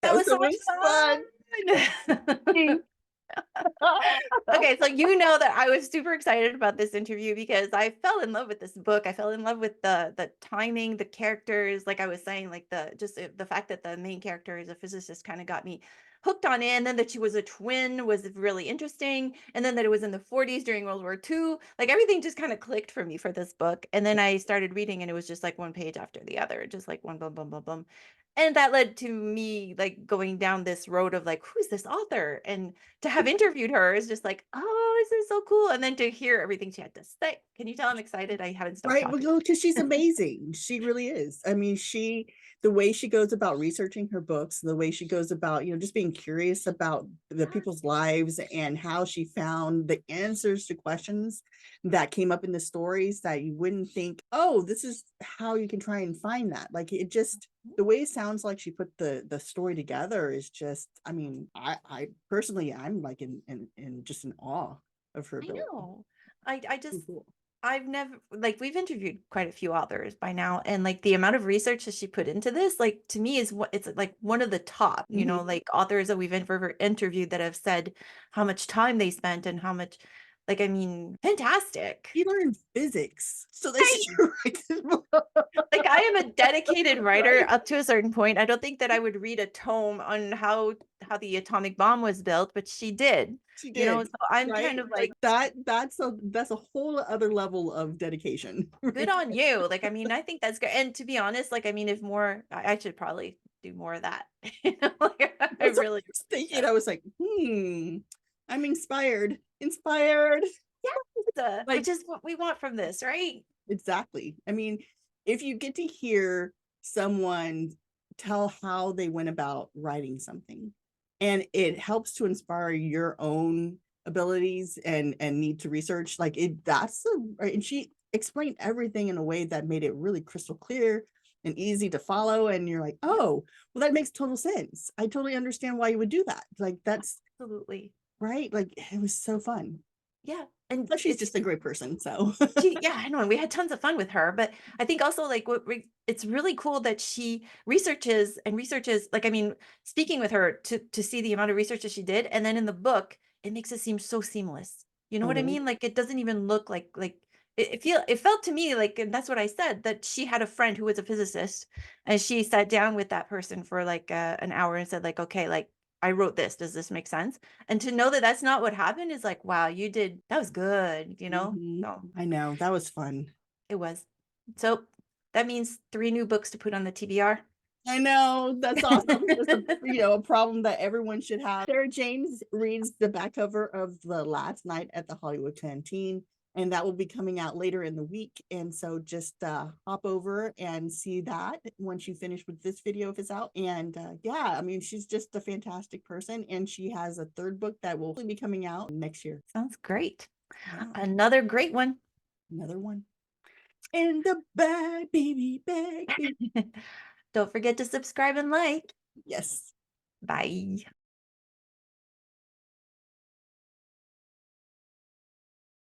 That was so much fun. fun. Okay, so you know that I was super excited about this interview because I fell in love with this book. I fell in love with the timing, the characters, like I was saying, like the fact that the main character is a physicist kind of got me hooked on it. And then that she was a twin was really interesting. And then that it was in the 40s during World War II. Like everything just kind of clicked for me for this book. And then I started reading and it was just like one page after the other, just like one boom, boom, boom, boom. And that led to me like going down this road of like, who's this author? And to have interviewed her is just like, oh, this is so cool. And then to hear everything she had to say. Can you tell I'm excited? I haven't stopped Right, well, talking. no, because she's amazing. She really is. I mean, the way she goes about researching her books, the way she goes about, just being curious about the people's lives and how she found the answers to questions that came up in the stories that you wouldn't think, oh, this is how you can try and find that. Like it just, the way it sounds like she put the story together is just, I mean, I personally, I'm like in just in awe of her I ability. know. I just Cool. I've never like we've interviewed quite a few authors by now, and like the amount of research that she put into this, like to me is what it's like one of the top, Mhm. like authors that we've ever interviewed that have said how much time they spent and how much, like, I mean, fantastic. He learned physics so that she could write this book. Like, I am a dedicated writer Right? up to a certain point. I don't think that I would read a tome on how the atomic bomb was built, but she did, She did, so I'm kind right? of Like like, that's a whole other level of dedication. good on you. Like, I mean, I think that's good. And to be honest, like, I mean, if more, I should probably do more of that. Like, I That's what really, I was thinking. I was like, I'm inspired. Inspired. yes, Like which is what we want from this, right? exactly. I mean, if you get to hear someone tell how they went about writing something and it helps to inspire your own abilities and need to research, like right. And she explained everything in a way that made it really crystal clear and easy to follow. And you're like, Yeah, oh, well, that makes total sense. I totally understand why you would do that. Like that's absolutely. right. Like it was so fun. Yeah. And But she's it's just a great person. So yeah, I know, and we had tons of fun with her, but I think also, like, it's really cool that she researches and researches, like, I mean, speaking with her to see the amount of research that she did, and then in the book, it makes it seem so seamless. You know what I totally. mean? Like, it doesn't even look like it felt to me like, and that's what I said, that she had a friend who was a physicist, and she sat down with that person for, like, an hour and said, like, "Okay, like, I wrote this. Does this make sense?" And to know that that's not what happened is like, "Wow, you did that was good," you know? Mhm. So I know, that was fun. it was. So that means 3 new books to put on the TBR. I know, that's awesome. That's a problem that everyone should have. Sarah James reads the back cover of The Last Night at the Hollywood Canteen, and that will be coming out later in the week, and so just, hop over and see that once you finish with this video if it's out, and, yeah, I mean, she's just a fantastic person, and she has a 3rd book that will be coming out next year. Sounds great. Yeah, Another great one. another one. In the bag, baby, bag, baby. Don't forget to subscribe and like. Yes. Bye.